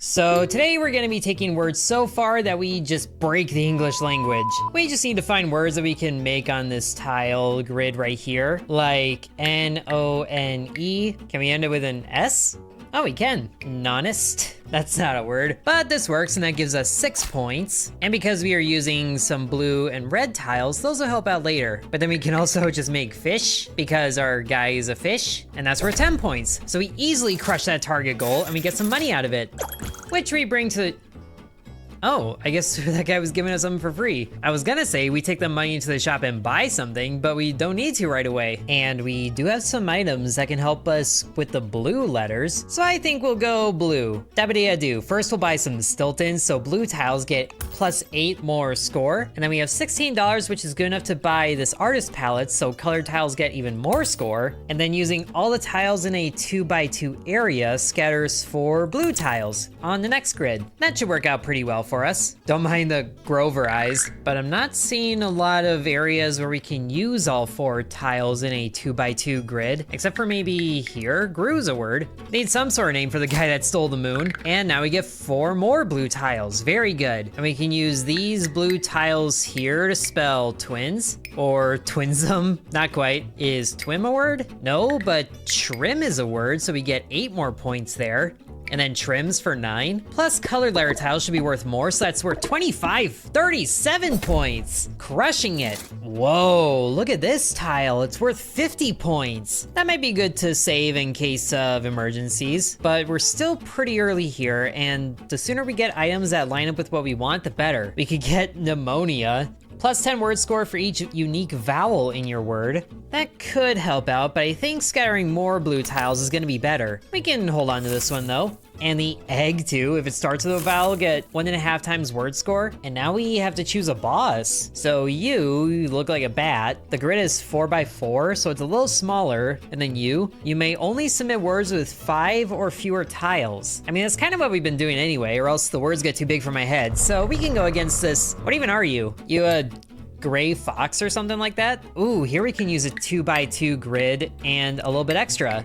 So today we're gonna be taking words so far that we just break the English language. We just need to find words that we can make on this tile grid right here, like N-O-N-E. Can we end it with an S? Oh, we can. Nonest. That's not a word, but this works and that gives us 6 points. And because we are using some blue and red tiles, those will help out later. But then we can also just make fish because our guy is a fish, and that's worth 10 points. So we easily crush that target goal and we get some money out of it, which we bring to the... Oh, I guess that guy was giving us something for free. I was gonna say we take the money into the shop and buy something, but we don't need to right away. And we do have some items that can help us with the blue letters, so I think we'll go blue. Dabba-dee-a-doo. First we'll buy some Stiltons, so blue tiles get +8 more score. And then we have $16, which is good enough to buy this artist palette, so colored tiles get even more score. And then using all the tiles in a 2x2 area scatters 4 blue tiles on the next grid. That should work out pretty well for us. Don't mind the Grover eyes, but I'm not seeing a lot of areas where we can use all 4 tiles in a 2x2 grid, except for maybe here. Gru's a word. Need some sort of name for the guy that stole the moon. And now we get 4 more blue tiles. Very good. And we can use these blue tiles here to spell twins, or twinsome. Not quite. Is twim a word? No, but trim is a word, so we get 8 more points there. And then trims for 9. Plus colored letter tiles should be worth more, so that's worth 25, 37 points. Crushing it. Whoa, look at this tile. It's worth 50 points. That might be good to save in case of emergencies, but we're still pretty early here, and the sooner we get items that line up with what we want, the better. We could get pneumonia. Plus 10 word score for each unique vowel in your word. That could help out, but I think scattering more blue tiles is gonna be better. We can hold on to this one though. And the egg too, if it starts with a vowel, get 1.5 times word score. And now we have to choose a boss. So you look like a bat. The grid is 4x4, so it's a little smaller. And then you may only submit words with 5 or fewer tiles. I mean, that's kind of what we've been doing anyway, or else the words get too big for my head. So we can go against this. What even are you? You a gray fox or something like that? Ooh, here we can use a 2x2 grid and a little bit extra.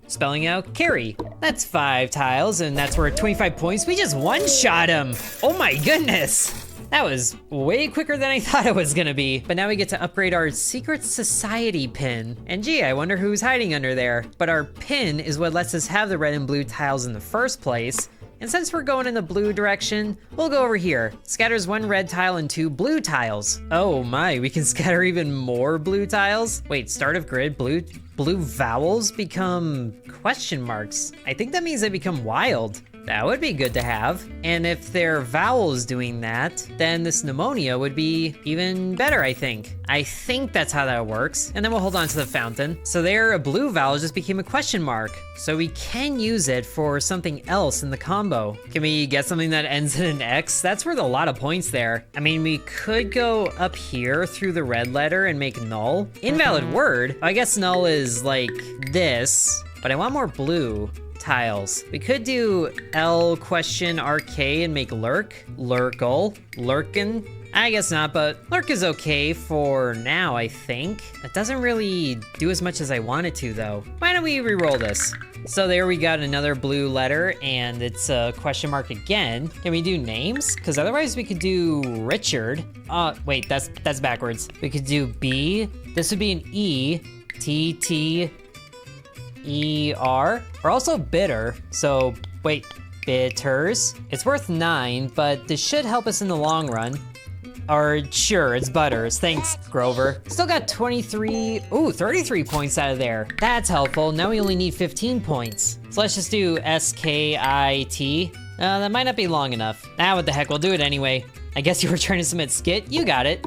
Spelling out carry. That's 5 tiles, and that's worth 25 points. We just one-shot him. Oh my goodness. That was way quicker than I thought it was gonna be. But now we get to upgrade our secret society pin. And gee, I wonder who's hiding under there. But our pin is what lets us have the red and blue tiles in the first place. And since we're going in the blue direction, we'll go over here. Scatters 1 red tile and 2 blue tiles. Oh my, we can scatter even more blue tiles? Wait, start of grid, blue vowels become question marks. I think that means they become wild. That would be good to have. And if they're vowels doing that, then this pneumonia would be even better, I think. I think that's how that works. And then we'll hold on to the fountain. So there, a blue vowel just became a question mark. So we can use it for something else in the combo. Can we get something that ends in an X? That's worth a lot of points there. I mean, we could go up here through the red letter and make null. Invalid word. I guess null is like this, but I want more blue tiles. We could do L question RK and make lurk, lurkle, lurkin. I guess not, but lurk is okay for now, I think. It doesn't really do as much as I want it to though. Why don't we re-roll this? So there we got another blue letter and it's a question mark again. Can we do names? Because otherwise we could do Richard. Wait, that's backwards. We could do B. This would be an E, T, T, E-R. We're also bitter, so wait, bitters. It's worth 9, but this should help us in the long run. Or sure, it's butters. Thanks, Grover. Still got 33 points out of there. That's helpful. Now we only need 15 points. So let's just do S-K-I-T. That might not be long enough. What the heck, we'll do it anyway. I guess you were trying to submit skit. You got it.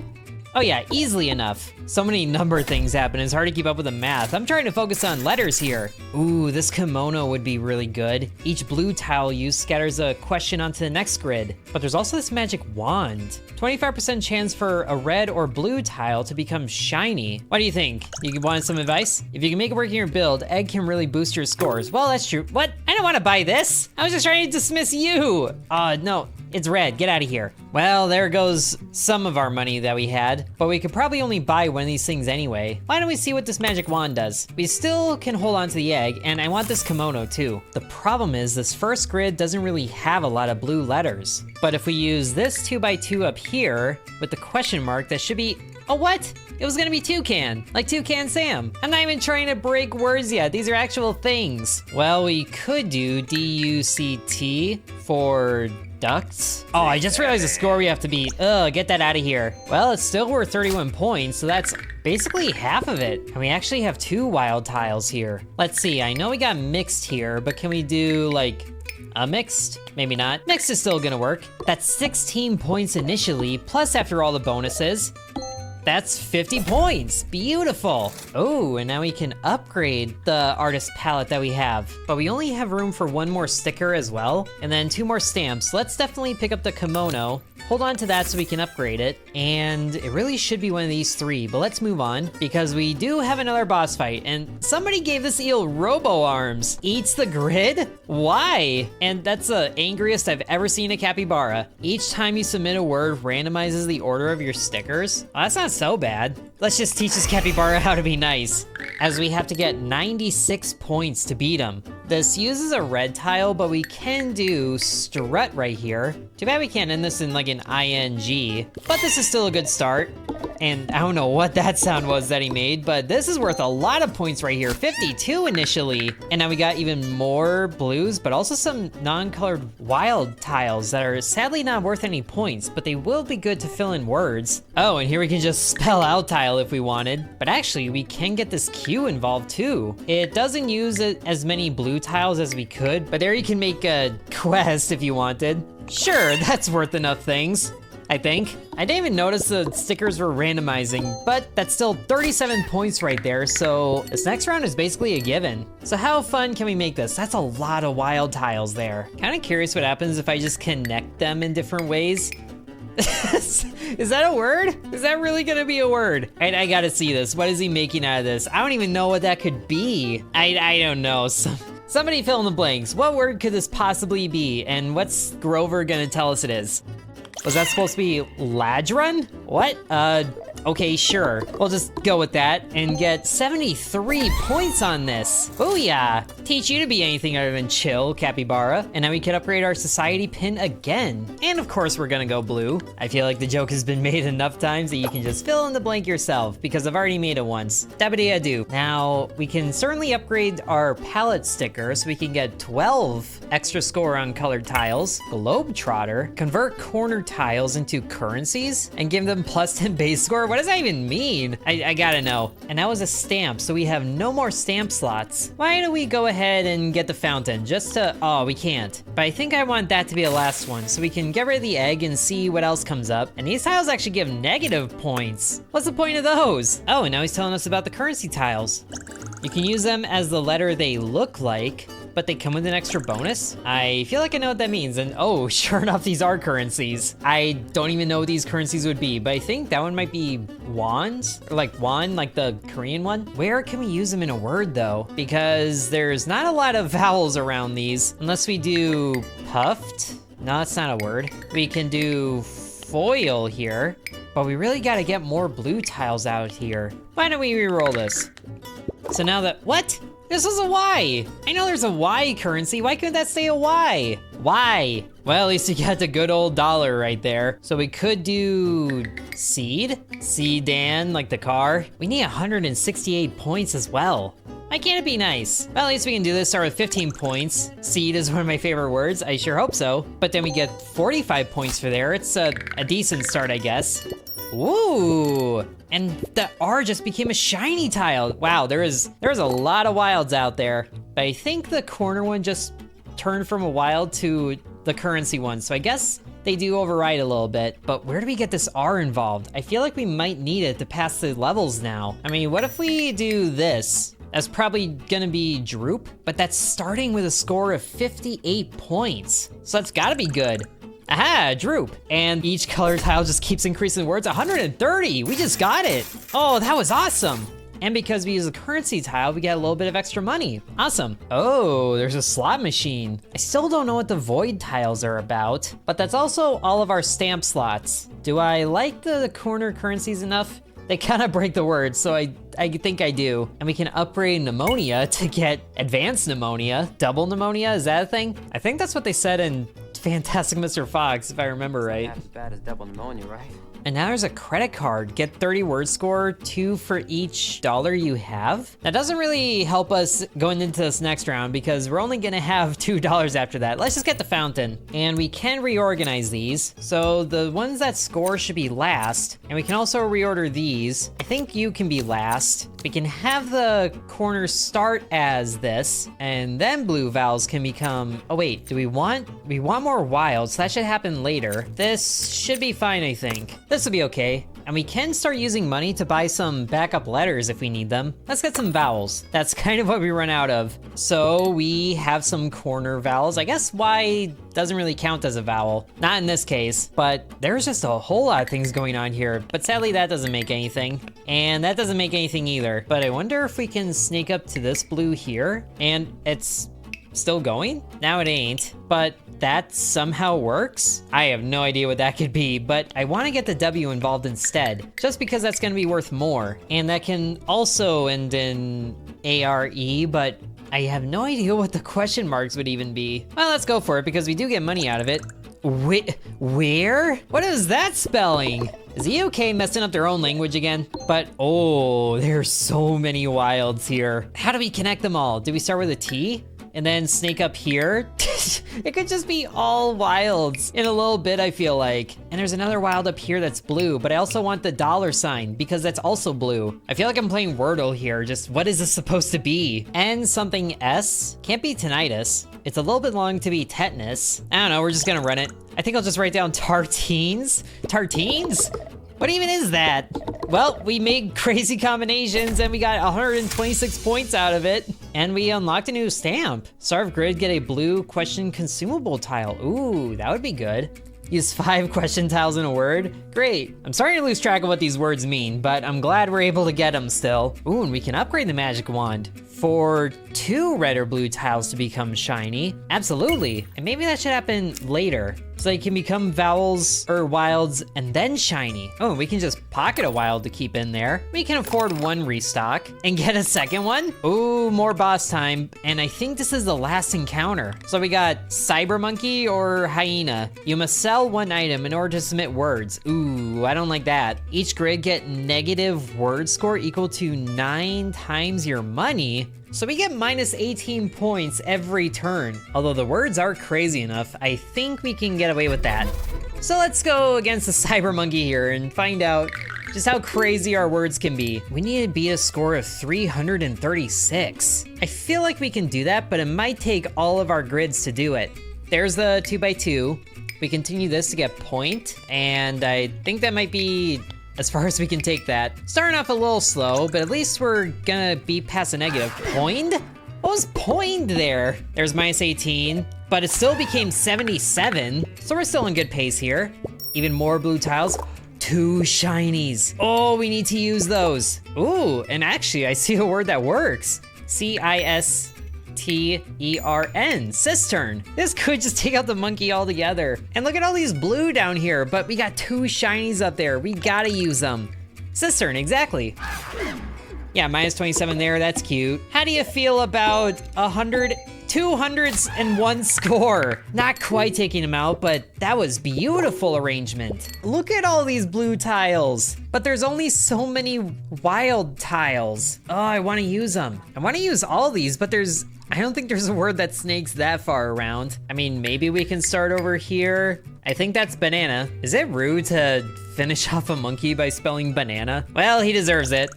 Oh yeah, easily enough. So many number things happen, it's hard to keep up with the math. I'm trying to focus on letters here. Ooh, this kimono would be really good. Each blue tile used scatters a question onto the next grid. But there's also this magic wand. 25% chance for a red or blue tile to become shiny. What do you think? You want some advice? If you can make it work in your build, egg can really boost your scores. Well, that's true. What? I don't want to buy this. I was just trying to dismiss you. No. It's red, get out of here. Well, there goes some of our money that we had, but we could probably only buy one of these things anyway. Why don't we see what this magic wand does? We still can hold on to the egg, and I want this kimono too. The problem is this first grid doesn't really have a lot of blue letters. But if we use this 2x2 up here with the question mark, that should be, oh what? It was gonna be toucan, like Toucan Sam. I'm not even trying to break words yet. These are actual things. Well, we could do D-U-C-T for ducks. Oh, I just realized the score we have to beat. Ugh, get that out of here. Well, it's still worth 31 points, so that's basically half of it. And we actually have 2 wild tiles here. Let's see, I know we got mixed here, but can we do like a mixed? Maybe not. Mixed is still gonna work. That's 16 points initially, plus after all the bonuses, that's 50 points. Beautiful. Oh, and now we can upgrade the artist palette that we have. But we only have room for 1 more sticker as well, and then 2 more stamps. Let's definitely pick up the kimono. Hold on to that so we can upgrade it. And it really should be one of these 3, but let's move on because we do have another boss fight, and somebody gave this eel robo arms. Eats the grid? Why? And that's the angriest I've ever seen a capybara. Each time you submit a word, randomizes the order of your stickers. Well, that's not so bad. Let's just teach this capybara how to be nice, as we have to get 96 points to beat him. This uses a red tile, but we can do strut right here. Too bad we can't end this in like an ING, but this is still a good start. And I don't know what that sound was that he made, but this is worth a lot of points right here. 52 initially. And now we got even more blues, but also some non-colored wild tiles that are sadly not worth any points, but they will be good to fill in words. Oh, and here we can just spell out tile if we wanted. But actually, we can get this Q involved too. It doesn't use as many blue tiles as we could, but there you can make a quest if you wanted. Sure, that's worth enough things, I think. I didn't even notice the stickers were randomizing, but that's still 37 points right there, so this next round is basically a given. So how fun can we make this? That's a lot of wild tiles there. Kind of curious what happens if I just connect them in different ways. Is that a word? Is that really gonna be a word? I gotta see this. What is he making out of this? I don't even know what that could be. I don't know. Somebody fill in the blanks. What word could this possibly be? And what's Grover gonna tell us it is? Was that supposed to be Ladron? What? Okay, sure. We'll just go with that and get 73 points on this. Booyah! Teach you to be anything other than chill, capybara. And now we can upgrade our society pin again. And of course, we're gonna go blue. I feel like the joke has been made enough times that you can just fill in the blank yourself because I've already made it once. Dabba-dee-a-doo. Now, we can certainly upgrade our palette sticker so we can get 12 extra score on colored tiles. Globetrotter. Convert corner tiles into currencies and give them plus 10 base score. What does that even mean? I gotta know. And that was a stamp, so we have no more stamp slots. Why don't we go ahead and get the fountain just to, oh, we can't. But I think I want that to be the last one so we can get rid of the egg and see what else comes up. And these tiles actually give negative points. What's the point of those? Oh, and now he's telling us about the currency tiles. You can use them as the letter they look like, but they come with an extra bonus? I feel like I know what that means, and oh, sure enough, these are currencies. I don't even know what these currencies would be, but I think that one might be wands, or like won, like the Korean one. Where can we use them in a word though? Because there's not a lot of vowels around these, unless we do puffed. No, that's not a word. We can do foil here, but we really gotta get more blue tiles out here. Why don't we re-roll this? So now that, what? This was a Y. I know there's a Y currency. Why couldn't that stay a Y? Why? Well, at least you got the good old dollar right there. So we could do seed. Sedan, like the car. We need 168 points as well. Why can't it be nice? Well, at least we can do this. Start with 15 points. Seed is one of my favorite words. I sure hope so. But then we get 45 points for there. It's a decent start, I guess. Ooh, and the R just became a shiny tile. Wow, there's a lot of wilds out there. But I think the corner one just turned from a wild to the currency one. So I guess they do override a little bit. But where do we get this R involved? I feel like we might need it to pass the levels now. I mean, what if we do this? That's probably gonna be droop, but that's starting with a score of 58 points. So that's gotta be good. Aha, droop. And each color tile just keeps increasing words. 130, we just got it. Oh, that was awesome. And because we use a currency tile, we get a little bit of extra money. Awesome. Oh, there's a slot machine. I still don't know what the void tiles are about, but that's also all of our stamp slots. Do I like the corner currencies enough They kind of break the word, so I think I do. And we can upgrade pneumonia to get advanced pneumonia. Double pneumonia, is that a thing? I think that's what they said in Fantastic Mr. Fox, if I remember right. Not as bad as double pneumonia, right? And now there's a credit card. Get 30 word score, 2 for each dollar you have. That doesn't really help us going into this next round because we're only gonna have $2 after that. Let's just get the fountain. And we can reorganize these. So the ones that score should be last. And we can also reorder these. I think you can be last. We can have the corners start as this, and then blue vowels can become, oh wait, we want more wild, so that should happen later. This should be fine, I think. This will be okay. And we can start using money to buy some backup letters if we need them. Let's get some vowels. That's kind of what we run out of. So we have some corner vowels. I guess Y doesn't really count as a vowel. Not in this case, but there's just a whole lot of things going on here. But sadly, that doesn't make anything. And that doesn't make anything either. But I wonder if we can sneak up to this blue here. And it's still going? Now it ain't, but that somehow works? I have no idea what that could be, but I want to get the W involved instead, just because that's going to be worth more. And that can also end in ARE, but I have no idea what the question marks would even be. Well, let's go for it because we do get money out of it. Where? What is that spelling? Is the UK messing up their own language again? But, oh, there's so many wilds here. How do we connect them all? Do we start with a T? And then snake up here? It could just be all wilds in a little bit, I feel like. And there's another wild up here that's blue, but I also want the $ because that's also blue. I feel like I'm playing Wordle here. Just what is this supposed to be? And something S? Can't be tinnitus. It's a little bit long to be tetanus. I don't know, we're just gonna run it. I think I'll just write down tartines. Tartines? What even is that? Well, we made crazy combinations and we got 126 points out of it. And we unlocked a new stamp. Starve grid, get a blue question consumable tile. Ooh, that would be good. Use 5 question tiles in a word. Great. I'm starting to lose track of what these words mean, but I'm glad we're able to get them still. Ooh, and we can upgrade the magic wand for 2 red or blue tiles to become shiny. Absolutely. And maybe that should happen later. So they can become vowels or wilds and then shiny. Oh, we can just pocket a wild to keep in there. We can afford 1 restock and get a second one. Ooh, more boss time. And I think this is the last encounter. So we got cyber monkey or hyena. You must sell 1 item in order to submit words. Ooh, I don't like that. Each grid get negative word score equal to 9 times your money. So we get minus 18 points every turn. Although the words are crazy enough, I think we can get away with that. So let's go against the cyber monkey here and find out just how crazy our words can be. We need to beat a score of 336. I feel like we can do that, but it might take all of our grids to do it. There's the 2x2. We continue this to get point, and I think that might be as far as we can take that. Starting off a little slow, but at least we're gonna be past a negative. Poined? What was poined there? There's minus 18, but it still became 77. So we're still in good pace here. Even more blue tiles. 2 shinies. Oh, we need to use those. Ooh, and actually I see a word that works. CISTERN, cistern. This could just take out the monkey altogether. And look at all these blue down here, but we got 2 shinies up there. We gotta use them. Cistern, exactly. Yeah, minus 27 there, that's cute. How do you feel about 201 score? Not quite taking them out, but that was beautiful arrangement. Look at all these blue tiles, but there's only so many wild tiles. Oh, I wanna use them. I wanna use all these, but I don't think there's a word that snakes that far around. I mean, maybe we can start over here. I think that's banana. Is it rude to finish off a monkey by spelling banana? Well, he deserves it.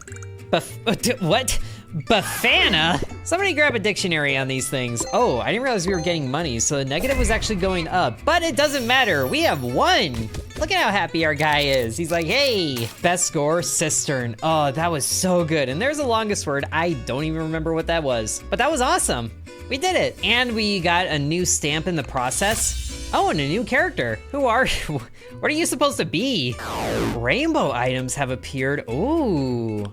What? Bafana? Somebody grab a dictionary on these things. Oh, I didn't realize we were getting money, so the negative was actually going up. But it doesn't matter, we have 1. Look at how happy our guy is. He's like, hey, best score, cistern. Oh, that was so good. And there's the longest word. I don't even remember what that was, but that was awesome. We did it. And we got a new stamp in the process. Oh, and a new character. Who are you? What are you supposed to be? Rainbow items have appeared. Ooh,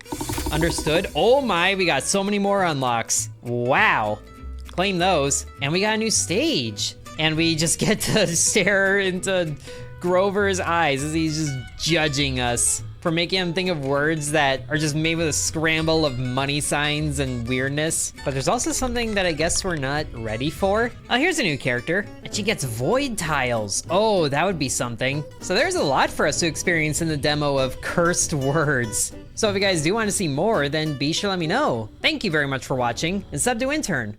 understood. Oh my, we got so many more unlocks. Wow, claim those. And we got a new stage. And we just get to stare into Grover's eyes as he's just judging us for making him think of words that are just made with a scramble of money signs and weirdness. But there's also something that I guess we're not ready for. Oh, here's a new character, and she gets void tiles. Oh, that would be something. So there's a lot for us to experience in the demo of cursed words. So if you guys do want to see more, then be sure to let me know. Thank you very much for watching, and sub to Intern.